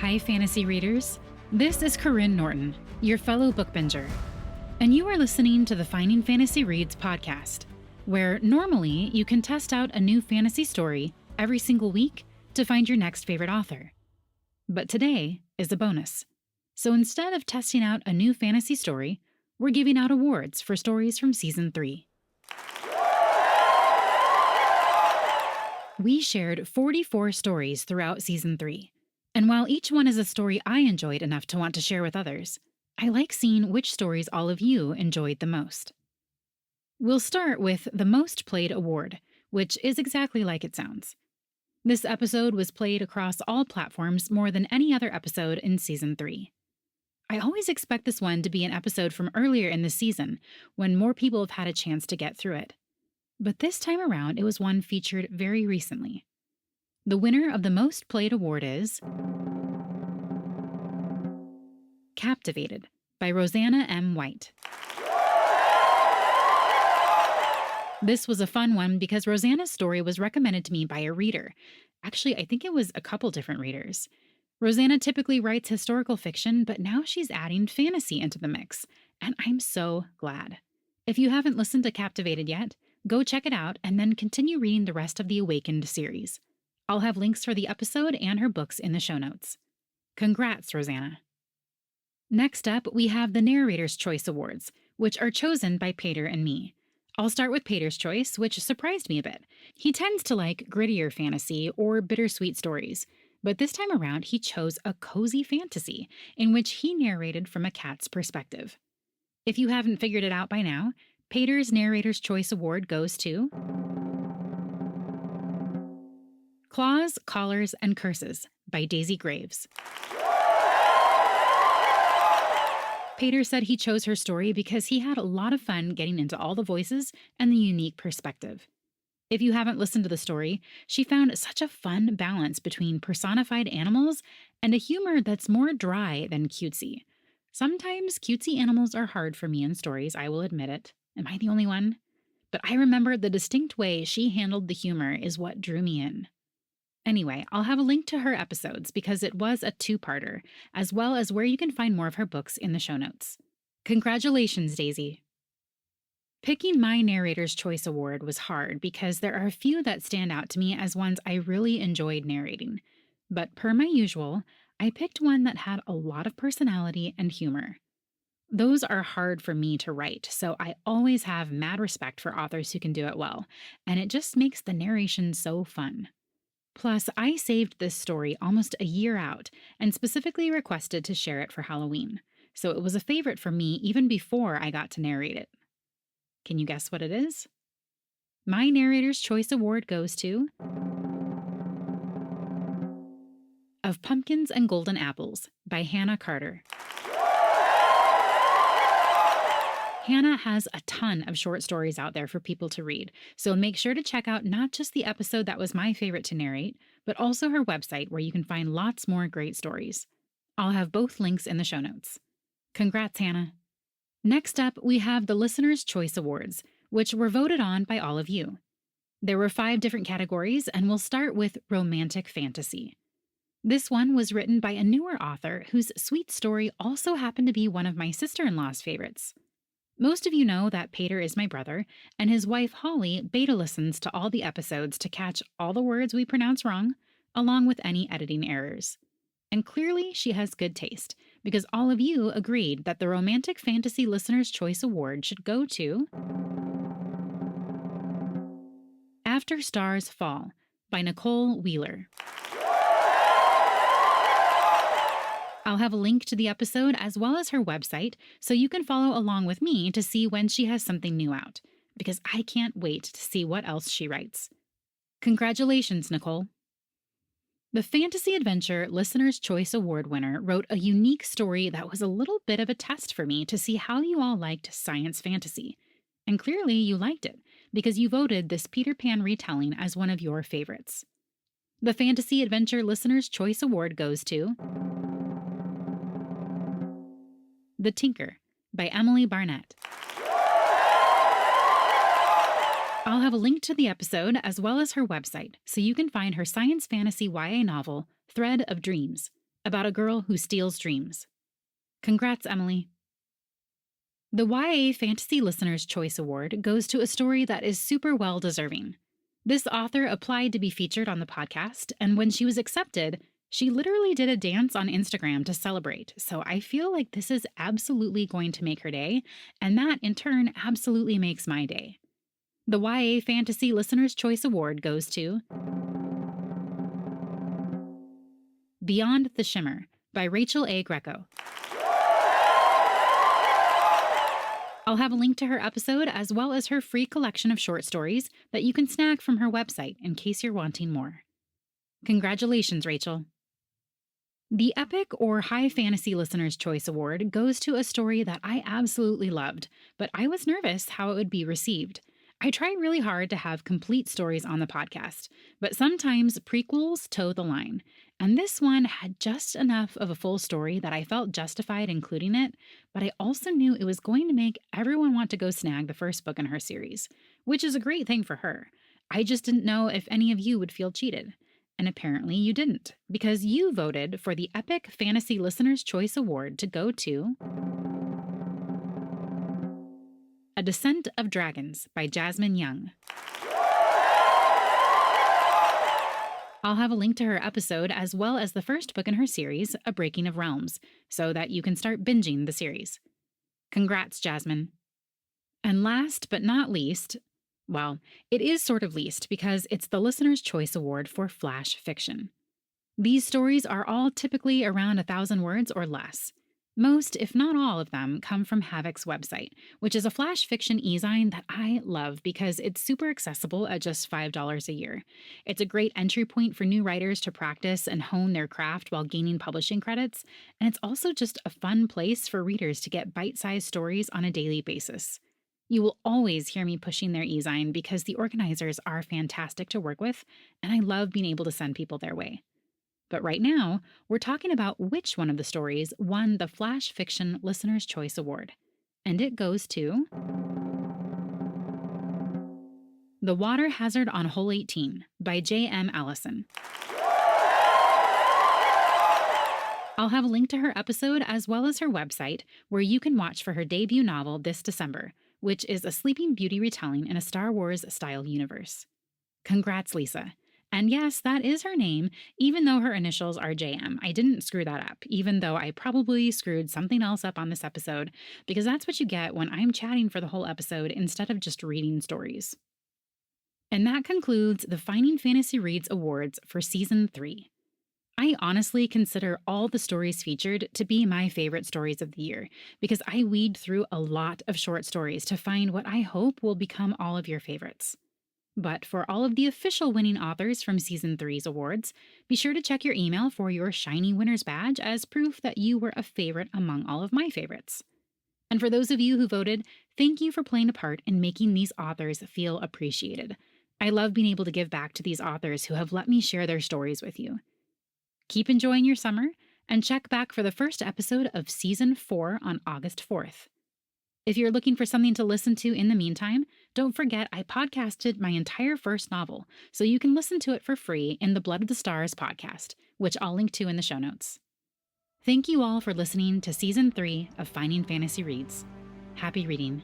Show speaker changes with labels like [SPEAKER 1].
[SPEAKER 1] Hi, fantasy readers. This is Corinne Norton, your fellow book binger, and you are listening to the Finding Fantasy Reads podcast, where normally you can test out a new fantasy story every single week to find your next favorite author. But today is a bonus. So instead of testing out a new fantasy story, we're giving out awards for stories from Season 3. We shared 44 stories throughout Season 3. And while each one is a story I enjoyed enough to want to share with others, I like seeing which stories all of you enjoyed the most. We'll start with the Most Played Award, which is exactly like it sounds. This episode was played across all platforms more than any other episode in Season 3. I always expect this one to be an episode from earlier in the season, when more people have had a chance to get through it. But this time around, it was one featured very recently. The winner of the Most Played Award is Captivated by Rosanna M. White. This was a fun one because Rosanna's story was recommended to me by a reader. Actually, I think it was a couple different readers. Rosanna typically writes historical fiction, but now she's adding fantasy into the mix, and I'm so glad. If you haven't listened to Captivated yet, go check it out and then continue reading the rest of the Awakened series. I'll have links for the episode and her books in the show notes. Congrats, Rosanna. Next up, we have the Narrator's Choice Awards, which are chosen by Pater and me. I'll start with Pater's choice, which surprised me a bit. He tends to like grittier fantasy or bittersweet stories, but this time around he chose a cozy fantasy in which he narrated from a cat's perspective. If you haven't figured it out by now, Pater's Narrator's Choice Award goes to Claws, Collars, and Curses by Daisy Graves. Pater said he chose her story because he had a lot of fun getting into all the voices and the unique perspective. If you haven't listened to the story, she found such a fun balance between personified animals and a humor that's more dry than cutesy. Sometimes cutesy animals are hard for me in stories, I will admit it. Am I the only one? But I remember the distinct way she handled the humor is what drew me in. Anyway, I'll have a link to her episodes because it was a two-parter, as well as where you can find more of her books in the show notes. Congratulations, Daisy! Picking my Narrator's Choice Award was hard because there are a few that stand out to me as ones I really enjoyed narrating. But per my usual, I picked one that had a lot of personality and humor. Those are hard for me to write, so I always have mad respect for authors who can do it well, and it just makes the narration so fun. Plus, I saved this story almost a year out and specifically requested to share it for Halloween, so it was a favorite for me even before I got to narrate it. Can you guess what it is? My Narrator's Choice Award goes to Of Pumpkins and Golden Apples by Hannah Carter. Hannah has a ton of short stories out there for people to read, so make sure to check out not just the episode that was my favorite to narrate, but also her website where you can find lots more great stories. I'll have both links in the show notes. Congrats, Hannah! Next up, we have the Listener's Choice Awards, which were voted on by all of you. There were 5 different categories, and we'll start with Romantic Fantasy. This one was written by a newer author whose sweet story also happened to be one of my sister-in-law's favorites. Most of you know that Pater is my brother, and his wife Holly beta listens to all the episodes to catch all the words we pronounce wrong, along with any editing errors. And clearly she has good taste, because all of you agreed that the Romantic Fantasy Listener's Choice Award should go to After Stars Fall by Nicole Wheeler. I'll have a link to the episode as well as her website so you can follow along with me to see when she has something new out, because I can't wait to see what else she writes. Congratulations, Nicole! The Fantasy Adventure Listener's Choice Award winner wrote a unique story that was a little bit of a test for me to see how you all liked science fantasy. And clearly you liked it, because you voted this Peter Pan retelling as one of your favorites. The Fantasy Adventure Listener's Choice Award goes to The Tinker by Emily Barnett. I'll have a link to the episode as well as her website so you can find her science fantasy YA novel, Thread of Dreams, about a girl who steals dreams. Congrats, Emily. The YA Fantasy Listener's Choice Award goes to a story that is super well deserving. This author applied to be featured on the podcast, and when she was accepted, she literally did a dance on Instagram to celebrate. So I feel like this is absolutely going to make her day, and that in turn absolutely makes my day. The YA Fantasy Listener's Choice Award goes to Beyond the Shimmer by Rachel A. Greco. I'll have a link to her episode as well as her free collection of short stories that you can snag from her website in case you're wanting more. Congratulations, Rachel. The Epic or High Fantasy Listener's Choice Award goes to a story that I absolutely loved, but I was nervous how it would be received. I try really hard to have complete stories on the podcast, but sometimes prequels toe the line, and this one had just enough of a full story that I felt justified including it, but I also knew it was going to make everyone want to go snag the first book in her series, which is a great thing for her. I just didn't know if any of you would feel cheated. And apparently you didn't, because you voted for the Epic Fantasy Listener's Choice Award to go to A Descent of Dragons by Jasmine Young. I'll have a link to her episode as well as the first book in her series, A Breaking of Realms, so that you can start binging the series. Congrats, Jasmine. And last but not least, well, it is sort of least because it's the Listener's Choice Award for Flash Fiction. These stories are all typically around 1,000 words or less. Most, if not all of them, come from Havoc's website, which is a flash fiction e-zine that I love because it's super accessible at just $5 a year. It's a great entry point for new writers to practice and hone their craft while gaining publishing credits, and it's also just a fun place for readers to get bite-sized stories on a daily basis. You will always hear me pushing their e-zine because the organizers are fantastic to work with, and I love being able to send people their way. But right now, we're talking about which one of the stories won the Flash Fiction Listener's Choice Award. And it goes to The Water Hazard on Hole 18 by J.M. Allison. I'll have a link to her episode as well as her website, where you can watch for her debut novel this December, which is a Sleeping Beauty retelling in a Star Wars-style universe. Congrats, Lisa. And yes, that is her name, even though her initials are JM. I didn't screw that up, even though I probably screwed something else up on this episode, because that's what you get when I'm chatting for the whole episode instead of just reading stories. And that concludes the Finding Fantasy Reads Awards for Season 3. I honestly consider all the stories featured to be my favorite stories of the year, because I weed through a lot of short stories to find what I hope will become all of your favorites. But for all of the official winning authors from Season 3's awards, be sure to check your email for your shiny winner's badge as proof that you were a favorite among all of my favorites. And for those of you who voted, thank you for playing a part in making these authors feel appreciated. I love being able to give back to these authors who have let me share their stories with you. Keep enjoying your summer, and check back for the first episode of Season 4 on August 4th. If you're looking for something to listen to in the meantime, don't forget I podcasted my entire first novel, so you can listen to it for free in the Blood of the Stars podcast, which I'll link to in the show notes. Thank you all for listening to Season 3 of Finding Fantasy Reads. Happy reading.